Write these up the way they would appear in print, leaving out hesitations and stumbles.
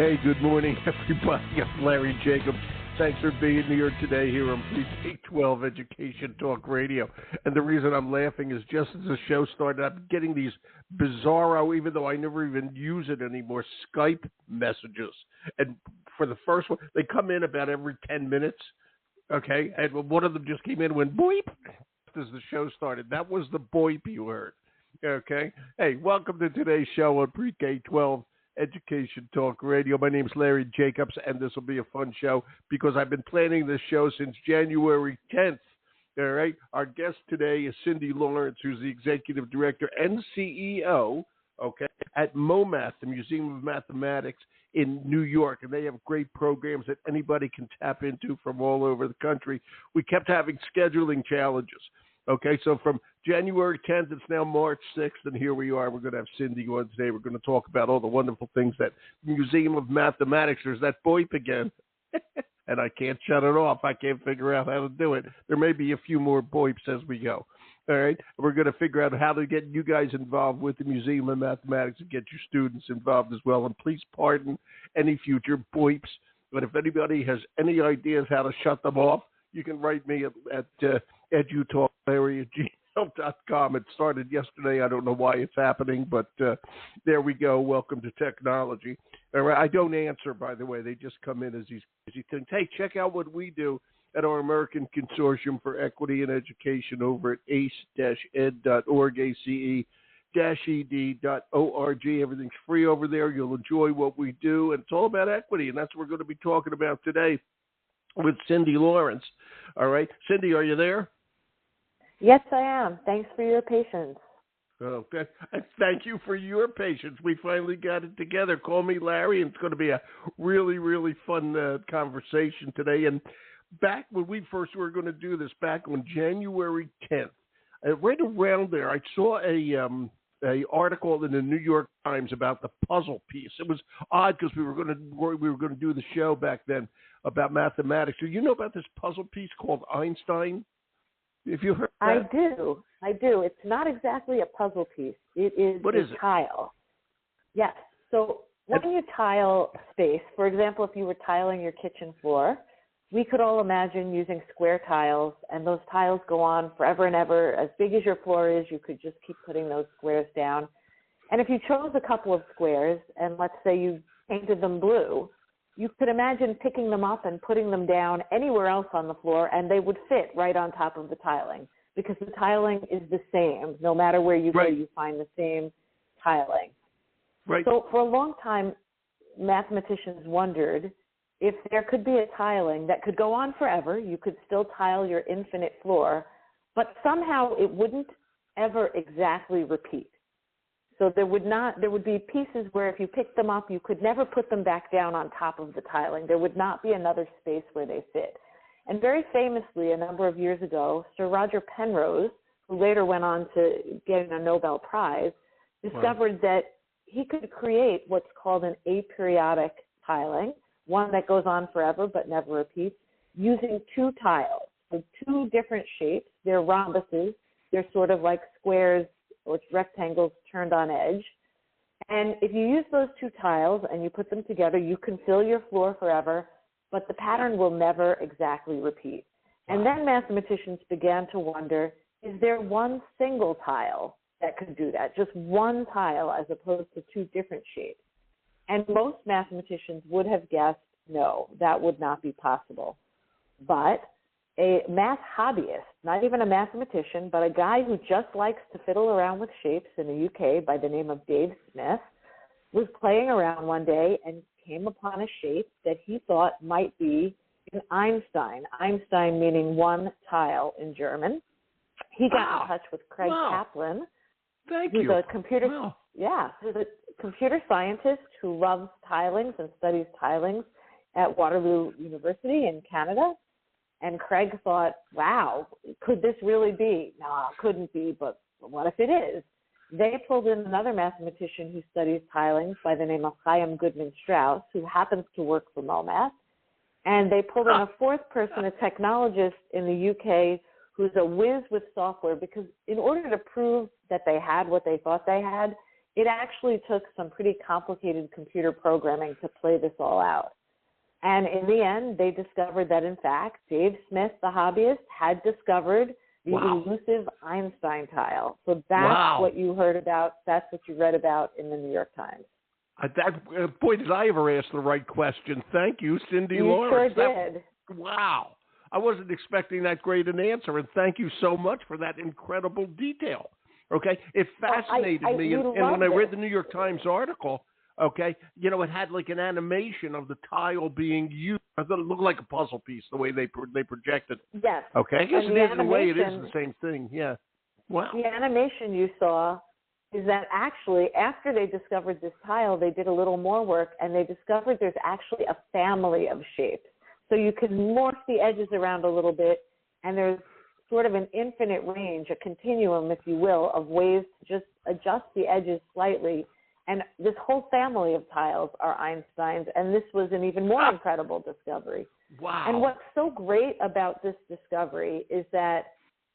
Hey, good morning, everybody. I'm Larry Jacobs. Thanks for being here today here on K-12 Education Talk Radio. And the reason I'm laughing is just as the show started, I'm getting these bizarro, even though I never even use it anymore, Skype messages. And for the first one, they come in about every 10 minutes, okay? And one of them just came in and went boop as the show started. That was the boip you heard, okay? Hey, welcome to today's show on Pre-K-12 Education Talk Radio. My name's Larry Jacobs, and this will be a fun show because I've been planning this show since January 10th. All right. Our guest today is Cindy Lawrence, who's the Executive Director and CEO, okay, at MOMATH, the Museum of Mathematics in New York. And they have great programs that anybody can tap into from all over the country. We kept having scheduling challenges. Okay, so from January 10th, it's now March 6th, and here we are. We're going to have Cindy on today. We're going to talk about all the wonderful things that Museum of Mathematics, there's that boip again, and I can't shut it off. I can't figure out how to do it. There may be a few more boips as we go. All right, we're going to figure out how to get you guys involved with the Museum of Mathematics and get your students involved as well. And please pardon any future boips, but if anybody has any ideas how to shut them off, you can write me at edutalklarry@gmail.com. It started yesterday. I don't know why it's happening, but there we go. Welcome to technology. All right. I don't answer, by the way. They just come in as these crazy things. Hey, check out what we do at our American Consortium for Equity in Education over at ace-ed.org, ace-ed.org. Everything's free over there. You'll enjoy what we do, and it's all about equity, and that's what we're going to be talking about today with Cindy Lawrence. All right. Cindy, are you there? Yes, I am. Thanks for your patience. Okay. Thank you for your patience. We finally got it together. Call me Larry, and it's going to be a really, really fun conversation today. And back when we first were going to do this, back on January 10th, right around there, I saw a article in the New York Times about the puzzle piece. It was odd because we were going to do the show back then about mathematics. Do you know about this puzzle piece called Einstein? Have you heard that? I do. It's not exactly a puzzle piece. It is a tile. Yes. So when you tile space, for example, if you were tiling your kitchen floor, we could all imagine using square tiles, and those tiles go on forever and ever. As big as your floor is, you could just keep putting those squares down. And if you chose a couple of squares, and let's say you painted them blue, you could imagine picking them up and putting them down anywhere else on the floor, and they would fit right on top of the tiling because the tiling is the same. No matter where you go, you find the same tiling. Right. So for a long time, mathematicians wondered if there could be a tiling that could go on forever. You could still tile your infinite floor, but somehow it wouldn't ever exactly repeat. So there would be pieces where if you picked them up, you could never put them back down on top of the tiling. There would not be another space where they fit. And very famously, a number of years ago, Sir Roger Penrose, who later went on to get a Nobel Prize, discovered that he could create what's called an aperiodic tiling, one that goes on forever but never repeats, using two tiles. So two different shapes. They're rhombuses. They're sort of like squares or rectangles turned on edge. And if you use those two tiles and you put them together, you can fill your floor forever, but the pattern will never exactly repeat. And then mathematicians began to wonder, is there one single tile that could do that? Just one tile as opposed to two different shapes? And most mathematicians would have guessed, no, that would not be possible. But a math hobbyist, not even a mathematician, but a guy who just likes to fiddle around with shapes in the UK by the name of Dave Smith, was playing around one day and came upon a shape that he thought might be an Einstein. Einstein meaning one tile in German. He got in touch with Craig Kaplan, who's a computer scientist who loves tilings and studies tilings at Waterloo University in Canada. And Craig thought, wow, could this really be? No, it couldn't be, but what if it is? They pulled in another mathematician who studies tilings by the name of Chaim Goodman Strauss, who happens to work for MOMATH. And they pulled in a fourth person, a technologist in the UK who's a whiz with software, because in order to prove that they had what they thought they had, it actually took some pretty complicated computer programming to play this all out. And in the end, they discovered that, in fact, Dave Smith, the hobbyist, had discovered the elusive Einstein tile. So that's what you heard about. That's what you read about in the New York Times. Boy, did I ever ask the right question. Thank you, Cindy Lawrence. You sure did. Wow. I wasn't expecting that great an answer, and thank you so much for that incredible detail. Okay? It fascinated me, and when I read the New York Times article, okay, you know, it had like an animation of the tile being used. I thought it looked like a puzzle piece the way they projected it. Yes. Okay, I guess it is, in a way it is the same thing. Yeah. Wow. The animation you saw is that actually after they discovered this tile, they did a little more work, and they discovered there's actually a family of shapes. So you can morph the edges around a little bit, and there's sort of an infinite range, a continuum, if you will, of ways to just adjust the edges slightly. And this whole family of tiles are Einstein's, and this was an even more incredible discovery. Wow. And what's so great about this discovery is that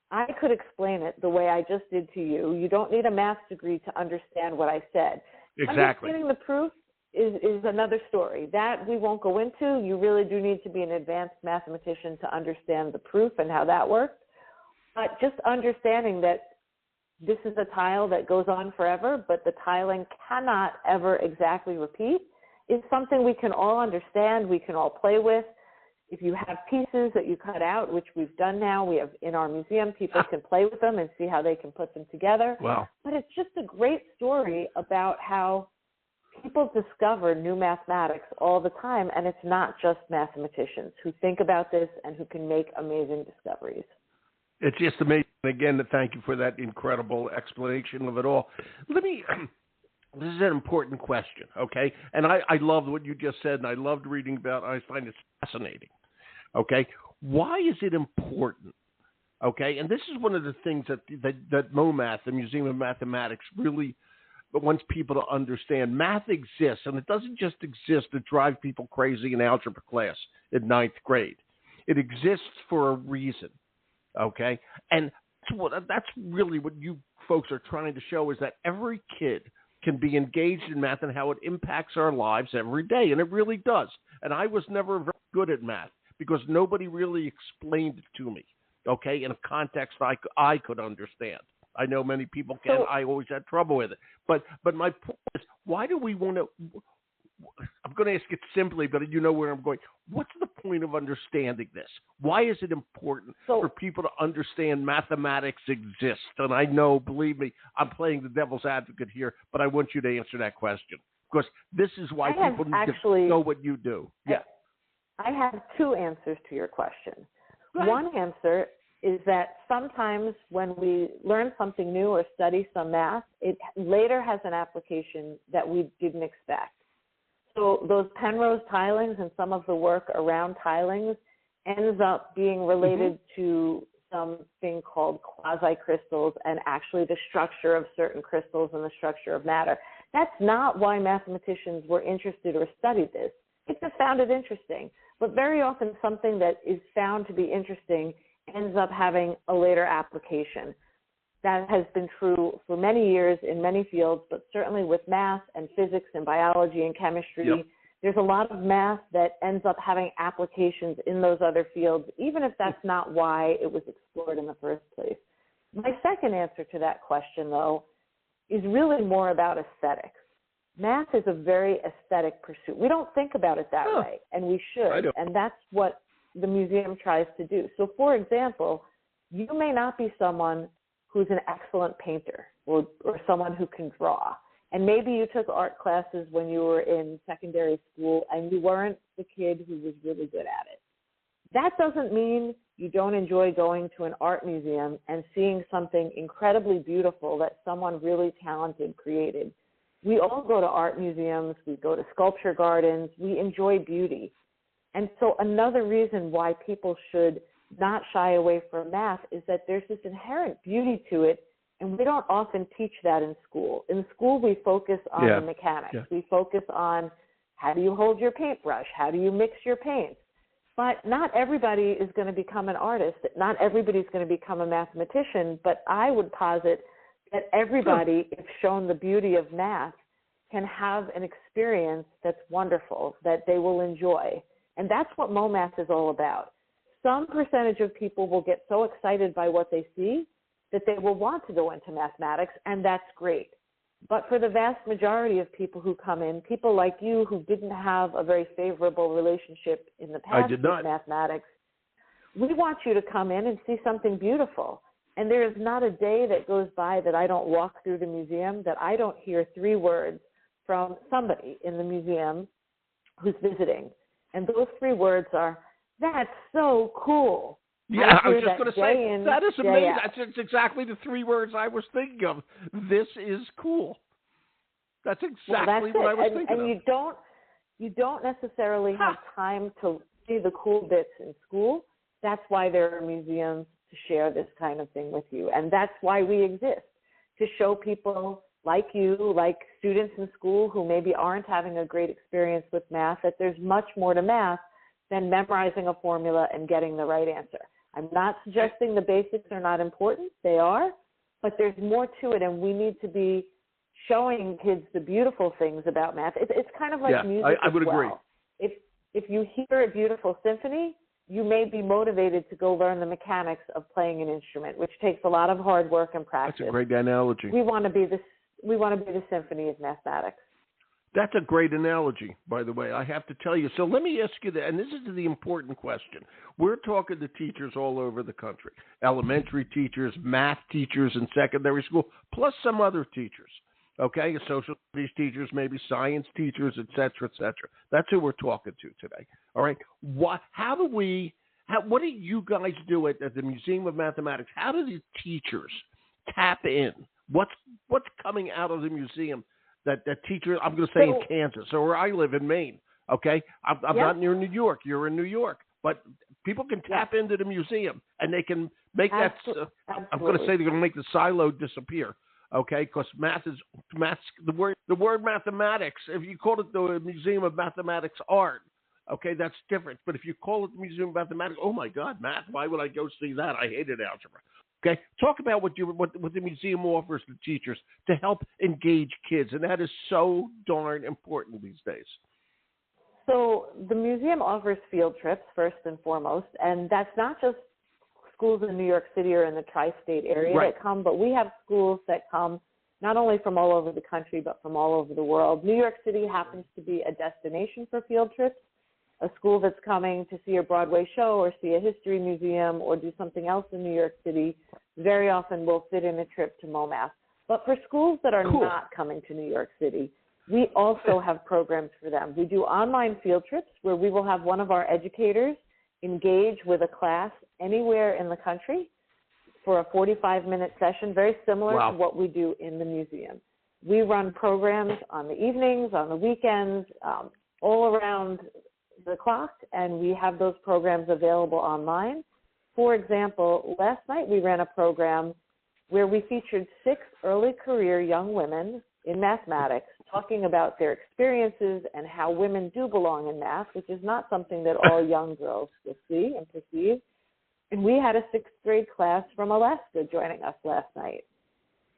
I could explain it the way I just did to you. You don't need a math degree to understand what I said. Exactly. Understanding the proof is another story. That we won't go into. You really do need to be an advanced mathematician to understand the proof and how that works. But just understanding that this is a tile that goes on forever, but the tiling cannot ever exactly repeat, is something we can all understand, we can all play with. If you have pieces that you cut out, which we've done now, we have in our museum, people can play with them and see how they can put them together. Wow. But it's just a great story about how people discover new mathematics all the time, and it's not just mathematicians who think about this and who can make amazing discoveries. It's just amazing. Again, thank you for that incredible explanation of it all. This is an important question, okay? And I loved what you just said, and I loved reading about Einstein. It's fascinating, okay? Why is it important, okay? And this is one of the things that MOMATH, the Museum of Mathematics, really wants people to understand. Math exists, and it doesn't just exist to drive people crazy in algebra class in ninth grade. It exists for a reason. Okay, and that's really what you folks are trying to show, is that every kid can be engaged in math and how it impacts our lives every day, and it really does. And I was never very good at math because nobody really explained it to me, okay, in a context I could understand. I know many people can. I always had trouble with it. But my point is, why do we want to – I'm going to ask it simply, but you know where I'm going. What's the point of understanding this? Why is it important for people to understand mathematics exists? And I know, believe me, I'm playing the devil's advocate here, but I want you to answer that question, because this is why people need to know what you do. Yeah. I have two answers to your question. Right. One answer is that sometimes when we learn something new or study some math, it later has an application that we didn't expect. So those Penrose tilings and some of the work around tilings ends up being related to something called quasi-crystals and actually the structure of certain crystals and the structure of matter. That's not why mathematicians were interested or studied this. They just found it interesting. But very often something that is found to be interesting ends up having a later application. That has been true for many years in many fields, but certainly with math and physics and biology and chemistry, there's a lot of math that ends up having applications in those other fields, even if that's not why it was explored in the first place. My second answer to that question, though, is really more about aesthetics. Math is a very aesthetic pursuit. We don't think about it that way, and we should, and that's what the museum tries to do. So, for example, you may not be someone who's an excellent painter or someone who can draw. And maybe you took art classes when you were in secondary school and you weren't the kid who was really good at it. That doesn't mean you don't enjoy going to an art museum and seeing something incredibly beautiful that someone really talented created. We all go to art museums, we go to sculpture gardens, we enjoy beauty. And so another reason why people should not shy away from math is that there's this inherent beauty to it, and we don't often teach that in school. In school, we focus on the mechanics. Yeah. We focus on how do you hold your paintbrush, how do you mix your paints. But not everybody is going to become an artist. Not everybody's going to become a mathematician, but I would posit that everybody, if shown the beauty of math, can have an experience that's wonderful, that they will enjoy. And that's what MOMATH is all about. Some percentage of people will get so excited by what they see that they will want to go into mathematics, and that's great. But for the vast majority of people who come in, people like you who didn't have a very favorable relationship in the past with mathematics, we want you to come in and see something beautiful. And there is not a day that goes by that I don't walk through the museum that I don't hear 3 words from somebody in the museum who's visiting. And those 3 words are, "That's so cool." Yeah, I was just going to say, that is amazing. That's exactly the 3 words I was thinking of. This is cool. That's exactly what I was thinking of. And you don't necessarily have time to see the cool bits in school. That's why there are museums to share this kind of thing with you. And that's why we exist, to show people like you, like students in school who maybe aren't having a great experience with math, that there's much more to math than memorizing a formula and getting the right answer. I'm not suggesting the basics are not important. They are, but there's more to it, and we need to be showing kids the beautiful things about math. It's kind of like music I would as well. agree. If you hear a beautiful symphony, you may be motivated to go learn the mechanics of playing an instrument, which takes a lot of hard work and practice. That's a great analogy. We want to be the symphony of mathematics. That's a great analogy, by the way, I have to tell you. So let me ask you that, and this is the important question. We're talking to teachers all over the country, elementary teachers, math teachers in secondary school, plus some other teachers, okay, social studies teachers, maybe science teachers, et cetera, et cetera. That's who we're talking to today, all right? What do you guys do at the Museum of Mathematics? How do the teachers tap in? What's coming out of the museum that teacher, I'm going to say in Kansas, or where I live in Maine, okay? I'm not near New York. You're in New York. But people can tap into the museum, and they can make I'm going to say they're going to make the silo disappear, okay? Because math, the word mathematics, if you call it the Museum of Mathematics Art, okay, that's different. But if you call it the Museum of Mathematics, oh, my God, math, why would I go see that? I hated algebra. Okay, talk about what the museum offers to teachers to help engage kids, and that is so darn important these days. So the museum offers field trips first and foremost, and that's not just schools in New York City or in the tri-state area that come, but we have schools that come not only from all over the country, but from all over the world. New York City happens to be a destination for field trips. A school that's coming to see a Broadway show or see a history museum or do something else in New York City very often will fit in a trip to MOMATH. But for schools that are not coming to New York City, we also have programs for them. We do online field trips where we will have one of our educators engage with a class anywhere in the country for a 45-minute session, very similar to what we do in the museum. We run programs on the evenings, on the weekends, all around the clock, and we have those programs available online. For example, last night we ran a program where we featured 6 early career young women in mathematics talking about their experiences and how women do belong in math, which is not something that all young girls will see and perceive. And we had a 6th grade class from Alaska joining us last night.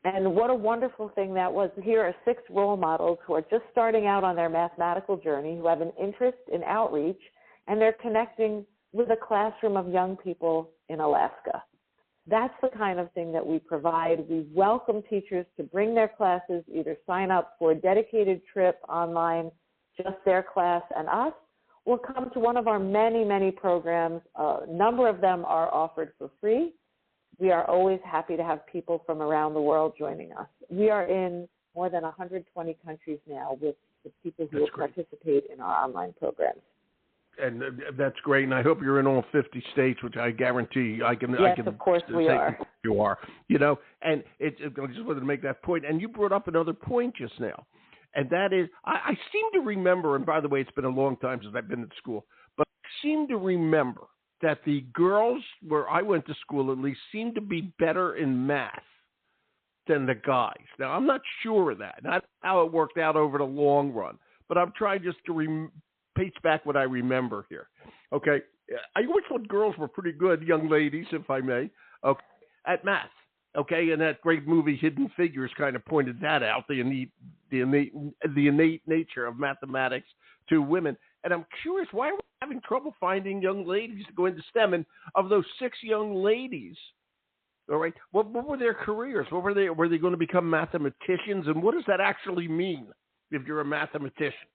And what a wonderful thing that was. Here are 6 role models who are just starting out on their mathematical journey, who have an interest in outreach, and they're connecting with a classroom of young people in Alaska. That's the kind of thing that we provide. We welcome teachers to bring their classes, either sign up for a dedicated trip online, just their class and us, or come to one of our many, many programs. A number of them are offered for free. We are always happy to have people from around the world joining us. We are in more than 120 countries now with people who will participate in our online programs. And that's great, and I hope you're in all 50 states, which I guarantee I can. Yes, of course we are. You are, and I just wanted to make that point. And you brought up another point just now, and that is, I seem to remember, and by the way, it's been a long time since I've been at school, but I seem to remember that the girls where I went to school at least seemed to be better in math than the guys. Now, I'm not sure of that, not how it worked out over the long run, but I'm trying just to pace back what I remember here. Okay, I always thought girls were pretty good, young ladies, if I may, at math. Okay, and that great movie Hidden Figures kind of pointed that out, the innate nature of mathematics to women. And I'm curious, why are we having trouble finding young ladies to go into STEM? And of those 6 young ladies, all right, what were their careers? What were they? Were they going to become mathematicians? And what does that actually mean if you're a mathematician?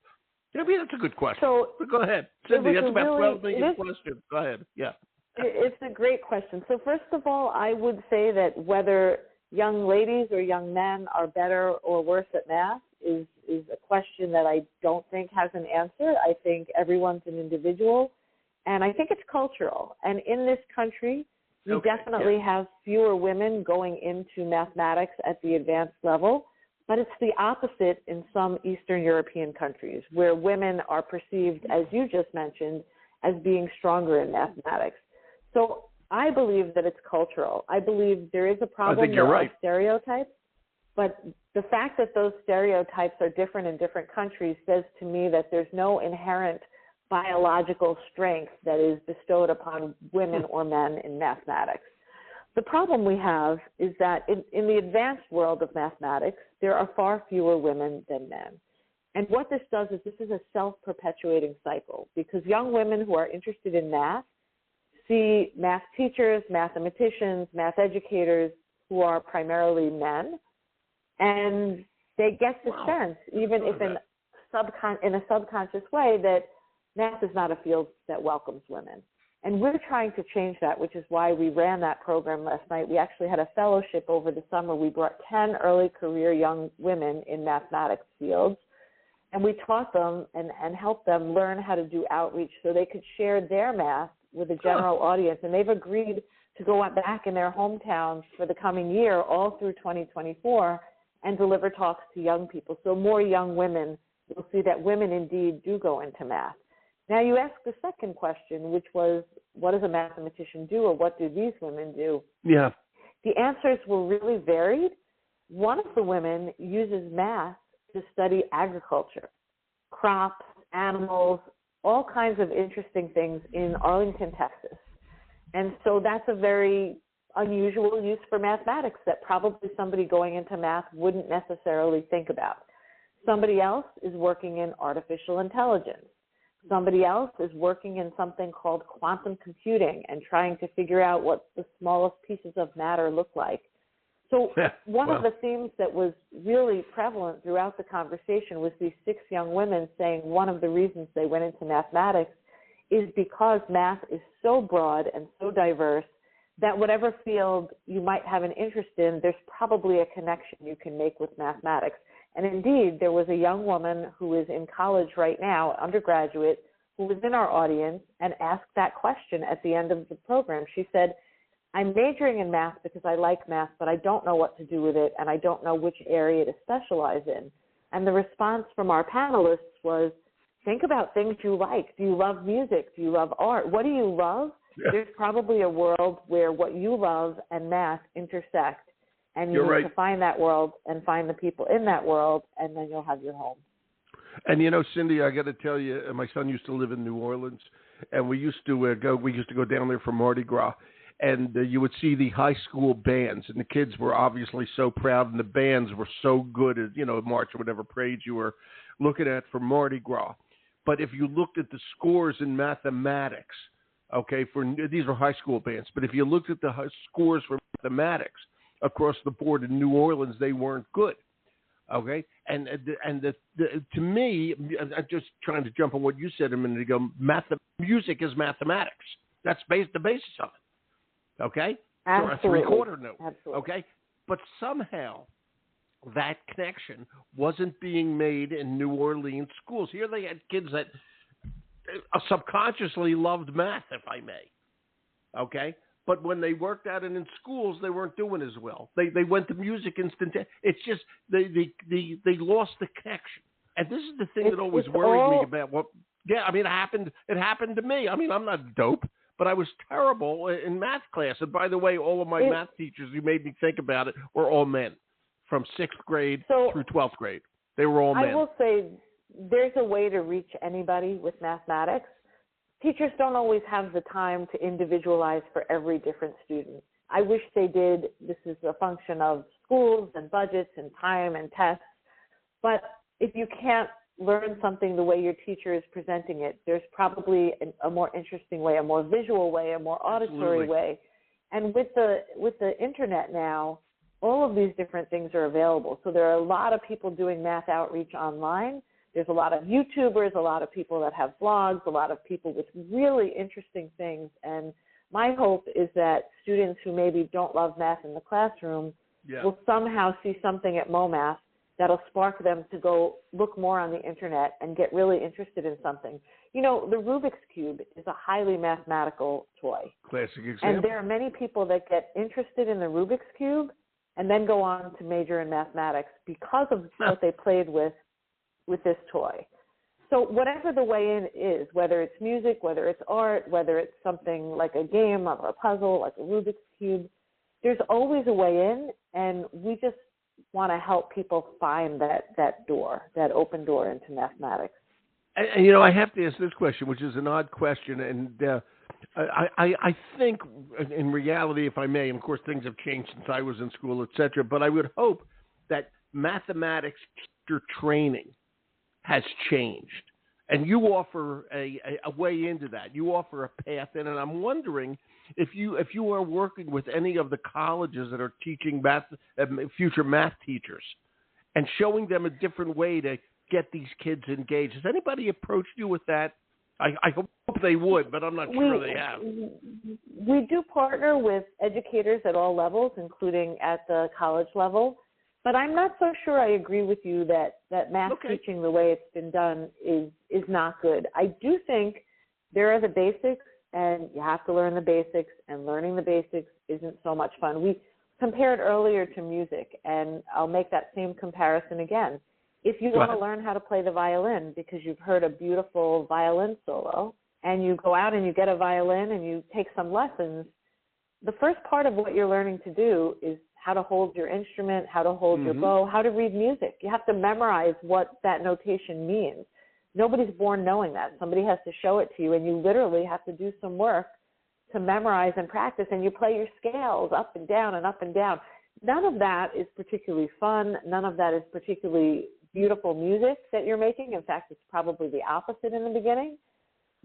I mean, that's a good question. So but go ahead, Cindy. That's about 12 million questions. Go ahead. Yeah. It's a great question. So first of all, I would say that whether young ladies or young men are better or worse at math is a question that I don't think has an answer. I think everyone's an individual, and I think it's cultural. And in this country, we definitely have fewer women going into mathematics at the advanced level, but it's the opposite in some Eastern European countries where women are perceived, as you just mentioned, as being stronger in mathematics. So I believe that it's cultural. I believe there is a problem. I think you're right. Of stereotypes, but the fact that those stereotypes are different in different countries says to me that there's no inherent biological strength that is bestowed upon women or men in mathematics. The problem we have is that in the advanced world of mathematics, there are far fewer women than men. And what this does is this is a self-perpetuating cycle because young women who are interested in math see math teachers, mathematicians, math educators who are primarily men, and they get the sense, even if in a subconscious way, that math is not a field that welcomes women. And we're trying to change that, which is why we ran that program last night. We actually had a fellowship over the summer. We brought 10 early career young women in mathematics fields, and we taught them and helped them learn how to do outreach so they could share their math with a general audience. And they've agreed to go back in their hometowns for the coming year, all through 2024, and deliver talks to young people. So more young women will see that women indeed do go into math. Now, you asked the second question, which was, what does a mathematician do, or what do these women do? Yeah. The answers were really varied. One of the women uses math to study agriculture, crops, animals, all kinds of interesting things in Arlington, Texas. And so that's a very unusual use for mathematics that probably somebody going into math wouldn't necessarily think about. Somebody else is working in artificial intelligence. Somebody else is working in something called quantum computing and trying to figure out what the smallest pieces of matter look like. So one of the themes that was really prevalent throughout the conversation was these 6 young women saying one of the reasons they went into mathematics is because math is so broad and so diverse that whatever field you might have an interest in, there's probably a connection you can make with mathematics. And indeed, there was a young woman who is in college right now, undergraduate, who was in our audience and asked that question at the end of the program. She said, I'm majoring in math because I like math, but I don't know what to do with it, and I don't know which area to specialize in. And the response from our panelists was, think about things you like. Do you love music? Do you love art? What do you love? Yeah. There's probably a world where what you love and math intersect, and you need to find that world and find the people in that world, and then you'll have your home. And, you know, Cindy, I got to tell you, my son used to live in New Orleans, and we used to go down there for Mardi Gras. And you would see the high school bands, and the kids were obviously so proud, and the bands were so good at, you know, March or whatever parade you were looking at for Mardi Gras. But if you looked at the scores in mathematics, okay, these are high school bands, but if you looked at the scores for mathematics across the board in New Orleans, they weren't good. Okay, and to me, I'm just trying to jump on what you said a minute ago. Music is mathematics. That's the basis of it. Okay? Absolutely. A 3/4 note. Absolutely. Okay? But somehow that connection wasn't being made in New Orleans schools. Here they had kids that subconsciously loved math, if I may. Okay? But when they worked at it in schools, they weren't doing as well. They went to music instantaneously. It's just they lost the connection. And this is the thing that always worried me about what. Yeah, I mean, it happened to me. I mean, I'm not dope, but I was terrible in math class. And by the way, all of my math teachers who made me think about it were all men, from 6th grade through 12th grade. They were all men. I will say there's a way to reach anybody with mathematics. Teachers don't always have the time to individualize for every different student. I wish they did. This is a function of schools and budgets and time and tests. But if you can't learn something the way your teacher is presenting it, there's probably a more interesting way, a more visual way, a more auditory way. And with the internet now, all of these different things are available. So there are a lot of people doing math outreach online. There's a lot of YouTubers, a lot of people that have blogs, a lot of people with really interesting things. And my hope is that students who maybe don't love math in the classroom will somehow see something at MOMATH that'll spark them to go look more on the internet and get really interested in something. You know, the Rubik's Cube is a highly mathematical toy. Classic example. And there are many people that get interested in the Rubik's Cube and then go on to major in mathematics because of what they played with this toy. So whatever the way in is, whether it's music, whether it's art, whether it's something like a game or a puzzle, like a Rubik's Cube, there's always a way in, and we just want to help people find that door, that open door into mathematics. And, you know, I have to ask this question, which is an odd question, and I think, in reality, if I may, and of course things have changed since I was in school, et cetera, but I would hope that mathematics teacher training has changed. And you offer a way into that. You offer a path in, and I'm wondering if you are working with any of the colleges that are teaching math, future math teachers, and showing them a different way to get these kids engaged. Has anybody approached you with that? I hope they would, but I'm not sure they have. We do partner with educators at all levels, including at the college level. But I'm not so sure I agree with you that math teaching the way it's been done is not good. I do think there are the basics, and you have to learn the basics, and learning the basics isn't so much fun. We compared earlier to music, and I'll make that same comparison again. If you want to learn how to play the violin because you've heard a beautiful violin solo, and you go out and you get a violin and you take some lessons, the first part of what you're learning to do is how to hold your instrument, how to hold your bow, how to read music. You have to memorize what that notation means. Nobody's born knowing that. Somebody has to show it to you, and you literally have to do some work to memorize and practice, and you play your scales up and down and up and down. None of that is particularly fun. None of that is particularly beautiful music that you're making. In fact, it's probably the opposite in the beginning.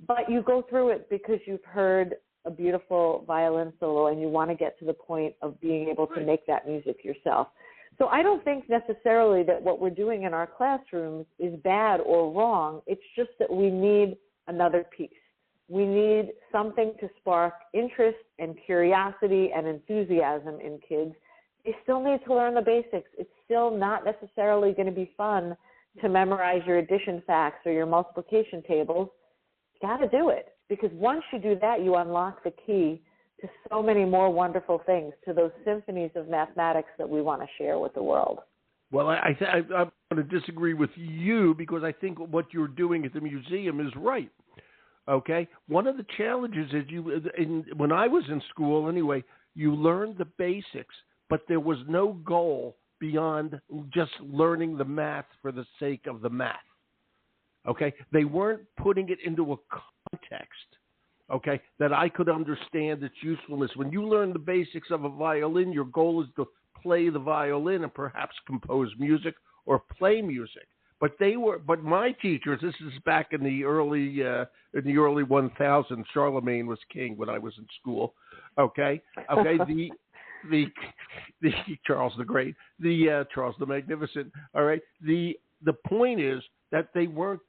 But you go through it because you've heard a beautiful violin solo and you want to get to the point of being able to make that music yourself. So I don't think necessarily that what we're doing in our classrooms is bad or wrong. It's just that we need another piece. We need something to spark interest and curiosity and enthusiasm in kids. They still need to learn the basics. It's still not necessarily going to be fun to memorize your addition facts or your multiplication tables. You got to do it. Because once you do that, you unlock the key to so many more wonderful things, to those symphonies of mathematics that we want to share with the world. Well, I'm going to disagree with you because I think what you're doing at the museum is right. Okay? One of the challenges is when I was in school anyway, you learned the basics, but there was no goal beyond just learning the math for the sake of the math. Okay? They weren't putting it into a context, okay, that I could understand its usefulness. When you learn the basics of a violin, your goal is to play the violin and perhaps compose music or play music. But my teachers, this is back in the early 1000s, Charlemagne was king when I was in school. Okay, the Charles the Great, Charles the Magnificent. All right, the point is that they weren't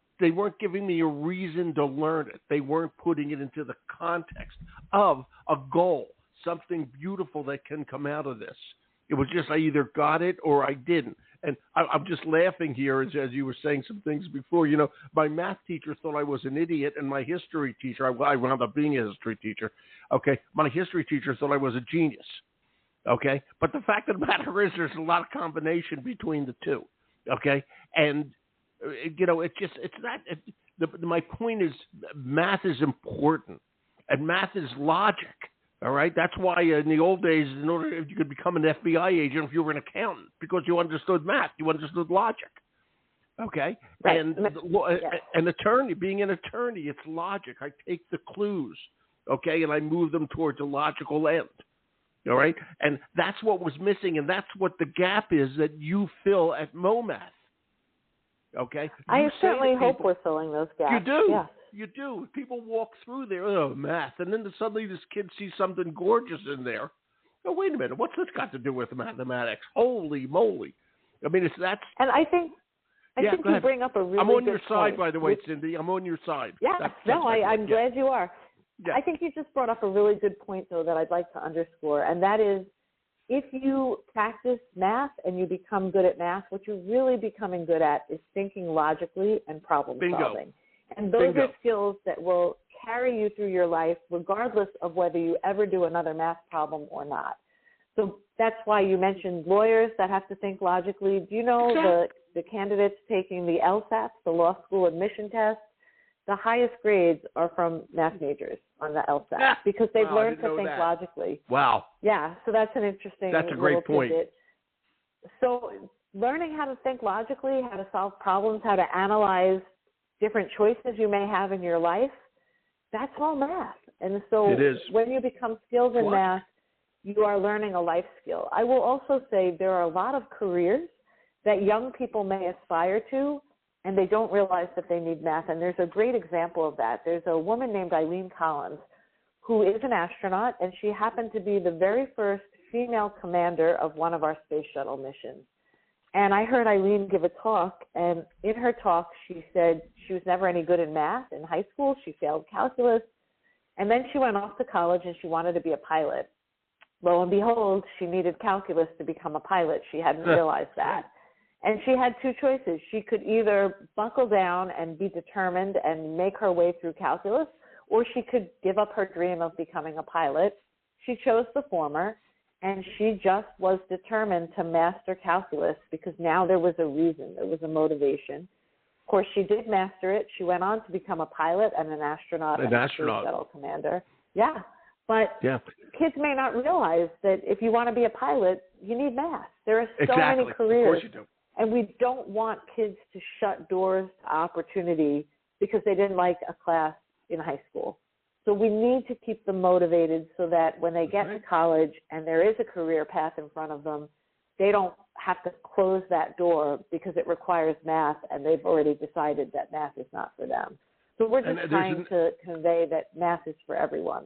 giving me a reason to learn it. They weren't putting it into the context of a goal, something beautiful that can come out of this. It was just I either got it or I didn't. And I'm just laughing here as you were saying some things before. You know, my math teacher thought I was an idiot, and my history teacher, I wound up being a history teacher. Okay, my history teacher thought I was a genius. Okay, but the fact of the matter is there's a lot of combination between the two. Okay, and you know, my point is math is important, and math is logic. All right, that's why in the old days, in order if you could become an FBI agent if you were an accountant, because you understood math, you understood logic. Okay, right. And an attorney, being an attorney, it's logic. I take the clues, okay, and I move them towards a logical end. All right? And that's what was missing, and that's what the gap is that you fill at MOMATH. Okay? I certainly hope people, we're filling those gaps. You do. Yes. You do. People walk through there, oh, math, and then suddenly this kid sees something gorgeous in there. Oh, wait a minute. What's this got to do with mathematics? Holy moly. I mean, that's... And I think you bring up a really good point. I'm on your side, by the way, Cindy. I'm on your side. Yes. I'm glad you are. Yeah. I think you just brought up a really good point, though, that I'd like to underscore, and that is if you practice math and you become good at math, what you're really becoming good at is thinking logically and problem solving. And those are skills that will carry you through your life regardless of whether you ever do another math problem or not. So that's why you mentioned lawyers that have to think logically. Do you know the candidates taking the LSATs, the law school admission test? The highest grades are from math majors on the LSAT because they've learned to think logically. Wow. Yeah, so that's an interesting That's a great point. tidbit. So learning how to think logically, how to solve problems, how to analyze different choices you may have in your life, that's all math. And so when you become skilled in math, you are learning a life skill. I will also say there are a lot of careers that young people may aspire to, and they don't realize that they need math. And there's a great example of that. There's a woman named Eileen Collins who is an astronaut, and she happened to be the very first female commander of one of our space shuttle missions. And I heard Eileen give a talk, and in her talk she said she was never any good in math in high school. She failed calculus, and then she went off to college and she wanted to be a pilot. Lo and behold, she needed calculus to become a pilot. She hadn't realized that. And she had two choices. She could either buckle down and be determined and make her way through calculus, or she could give up her dream of becoming a pilot. She chose the former, and she just was determined to master calculus because now there was a reason, there was a motivation. Of course, she did master it. She went on to become a pilot and an astronaut and a space shuttle commander. Yeah, but kids may not realize that if you want to be a pilot, you need math. There are so many careers. Of course you do. And we don't want kids to shut doors to opportunity because they didn't like a class in high school. So we need to keep them motivated so that when they get to college and there is a career path in front of them, they don't have to close that door because it requires math and they've already decided that math is not for them. So we're just trying to convey that math is for everyone.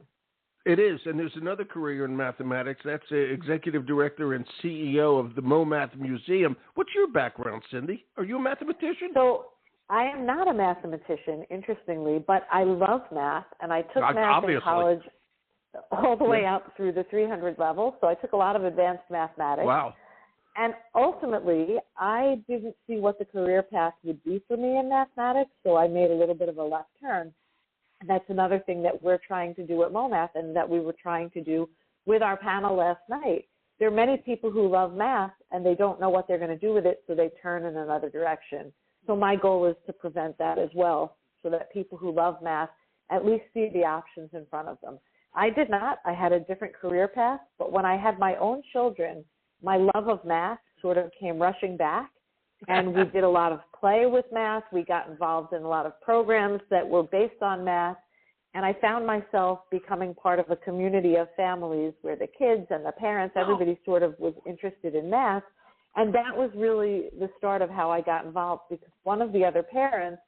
It is, and there's another career in mathematics. That's executive director and CEO of the MOMATH Museum. What's your background, Cindy? Are you a mathematician? So I am not a mathematician, interestingly, but I love math, and I took math in college all the way up through the 300 level, so I took a lot of advanced mathematics. Wow. And ultimately, I didn't see what the career path would be for me in mathematics, so I made a little bit of a left turn. And that's another thing that we're trying to do at MOMATH and that we were trying to do with our panel last night. There are many people who love math and they don't know what they're going to do with it, so they turn in another direction. So my goal is to prevent that as well, so that people who love math at least see the options in front of them. I did not. I had a different career path, but when I had my own children, my love of math sort of came rushing back. And we did a lot of play with math. We got involved in a lot of programs that were based on math. And I found myself becoming part of a community of families where the kids and the parents, everybody sort of was interested in math. And that was really the start of how I got involved, because one of the other parents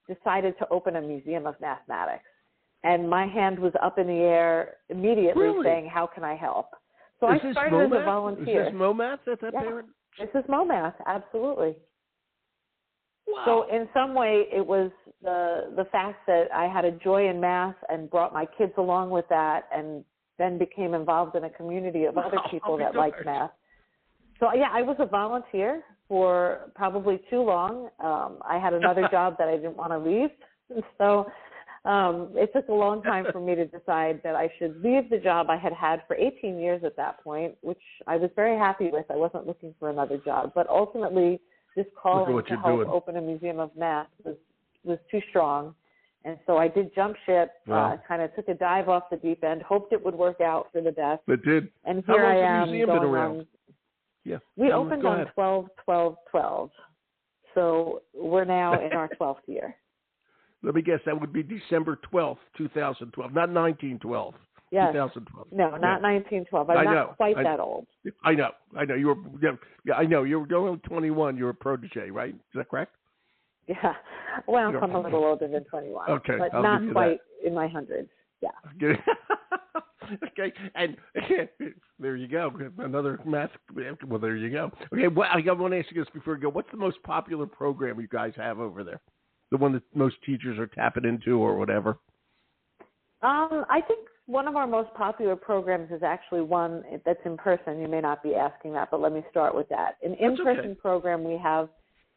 decided to open a museum of mathematics. And my hand was up in the air immediately saying, how can I help? So I started as a volunteer. Is this MOMATH that parent? This is MOMATH, absolutely. Wow. So in some way, it was the fact that I had a joy in math and brought my kids along with that, and then became involved in a community of other people that liked math. So yeah, I was a volunteer for probably too long. I had another job that I didn't want to leave, so it took a long time for me to decide that I should leave the job I had had for 18 years at that point, which I was very happy with. I wasn't looking for another job, but ultimately this calling to help open a museum of math was too strong. And so I did jump ship, kind of took a dive off the deep end, hoped it would work out for the best. It did. And here I am. How long has the museum been around? We opened on 12/12/12. So we're now in our 12th year. Let me guess, that would be December 12th, 2012, not 1912. Yes. 2012. No, not 1912. I'm not quite that old. I know. You were, yeah, I know. You were only 21. You were a protege, right? Is that correct? Yeah. Well, I'm a little older than 21. Okay. But I'll not give you quite that. in my hundreds. Yeah. Okay. And there you go. Another math. Well, there you go. Okay. Well, I want to ask you this before we go. What's the most popular program you guys have over there? The one that most teachers are tapping into or whatever? I think one of our most popular programs is actually one that's in person. You may not be asking that, but let me start with that. An in-person program we have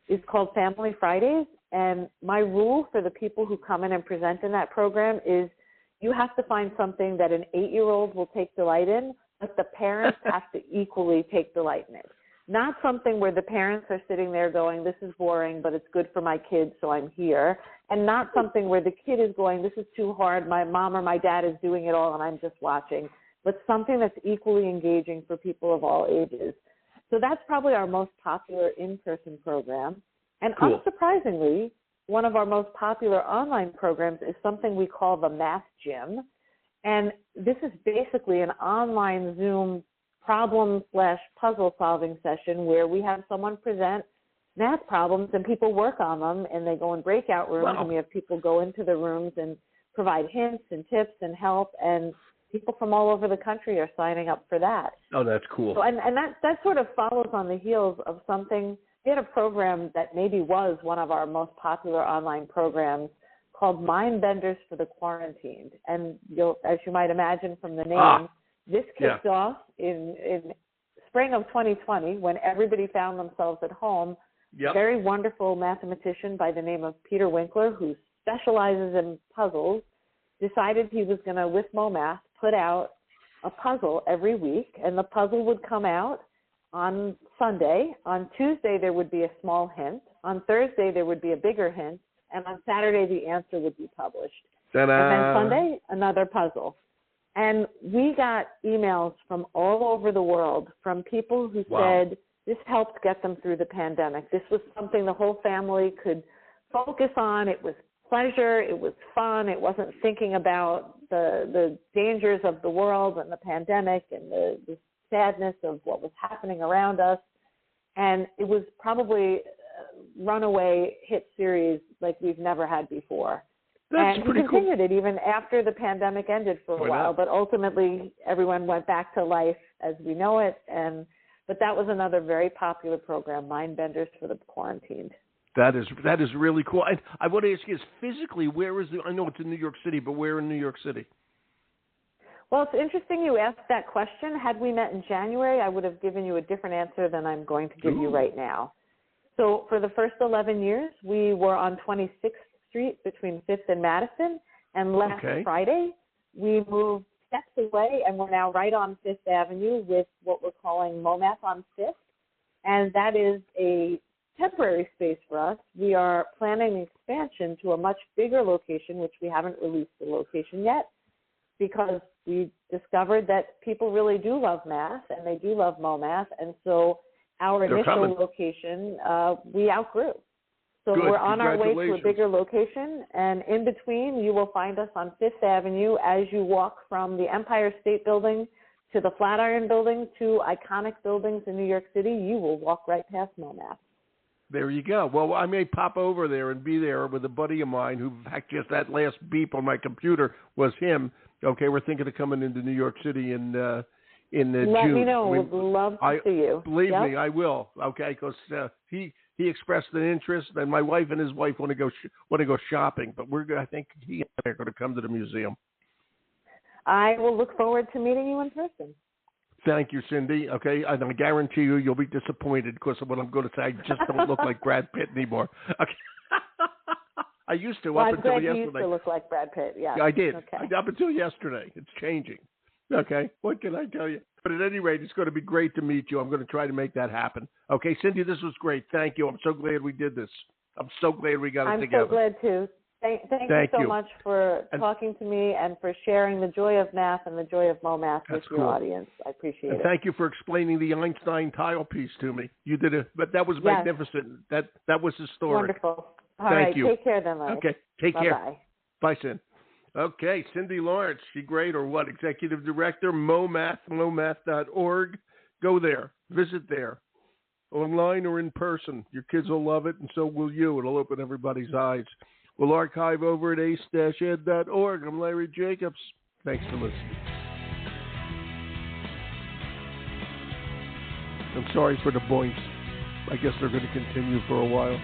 is called Family Fridays, and my rule for the people who come in and present in that program is you have to find something that an 8-year-old will take delight in, but the parents have to equally take delight in it. Not something where the parents are sitting there going, this is boring, but it's good for my kids, so I'm here. And not something where the kid is going, this is too hard, my mom or my dad is doing it all and I'm just watching. But something that's equally engaging for people of all ages. So that's probably our most popular in-person program. And cool. Unsurprisingly, one of our most popular online programs is something we call the Math Gym. And this is basically an online Zoom problem/puzzle solving session where we have someone present math problems and people work on them and they go in breakout rooms and we have people go into the rooms and provide hints and tips and help, and people from all over the country are signing up for that. Oh, that's cool. So, and that sort of follows on the heels of something. We had a program that maybe was one of our most popular online programs called Mind Benders for the Quarantined. And as you might imagine from the name, this kicked off in spring of 2020 when everybody found themselves at home. A very wonderful mathematician by the name of Peter Winkler, who specializes in puzzles, decided he was going to, with MOMATH, put out a puzzle every week, and the puzzle would come out on Sunday. On Tuesday, there would be a small hint. On Thursday, there would be a bigger hint. And on Saturday, the answer would be published. Ta-da. And then Sunday, another puzzle. And we got emails from all over the world from people who said this helped get them through the pandemic. This was something the whole family could focus on. It was pleasure. It was fun. It wasn't thinking about the dangers of the world and the pandemic and the sadness of what was happening around us. And it was probably a runaway hit series like we've never had before. That's and pretty we continued it even after the pandemic ended for a while, but ultimately everyone went back to life as we know it. But that was another very popular program, Mind Benders for the Quarantined. That is really cool. And I want to ask you, physically, where is I know it's in New York City, but where in New York City? Well, it's interesting you asked that question. Had we met in January, I would have given you a different answer than I'm going to give you right now. So for the first 11 years, we were on 26th Street between 5th and Madison. And last Friday, we moved steps away, and we're now right on 5th Avenue with what we're calling MOMATH on 5th. And that is a temporary space for us. We are planning expansion to a much bigger location, which we haven't released the location yet, because we discovered that people really do love math and they do love MOMATH. And so our initial location, we outgrew. So we're on our way to a bigger location, and in between, you will find us on 5th Avenue as you walk from the Empire State Building to the Flatiron Building to iconic buildings in New York City. You will walk right past MOMATH. There you go. Well, I may pop over there and be there with a buddy of mine who, in fact, just that last beep on my computer was him. Okay, we're thinking of coming into New York City in June. Let me know. We'd love to see you. Believe me, I will. Okay, because he expressed an interest, and my wife and his wife want to go shopping. But I think he and I are going to come to the museum. I will look forward to meeting you in person. Thank you, Cindy. Okay, and I guarantee you'll be disappointed because of what I'm going to say. I just don't look like Brad Pitt anymore. Okay. I used to up until yesterday. You used to look like Brad Pitt. Yeah, I did. Okay. Up until yesterday, it's changing. Okay, what can I tell you? But at any rate, it's going to be great to meet you. I'm going to try to make that happen. Okay, Cindy, this was great. Thank you. I'm so glad we did this. I'm so glad we got it together. I'm so glad too. Thank you so much for talking to me and for sharing the joy of math and the joy of MOMATH with your audience. I appreciate it. Thank you for explaining the Einstein tile piece to me. You did it, but that was magnificent. That was historic. Wonderful. All right, take care then, Larry. Okay, take care. Bye-bye. Bye, Sin. Okay, Cindy Lawrence, she great or what? Executive Director, MOMATH, momath.org. Go there, visit there, online or in person. Your kids will love it, and so will you. It'll open everybody's eyes. We'll archive over at ace-ed.org. I'm Larry Jacobs. Thanks for listening. I'm sorry for the boinks. I guess they're going to continue for a while.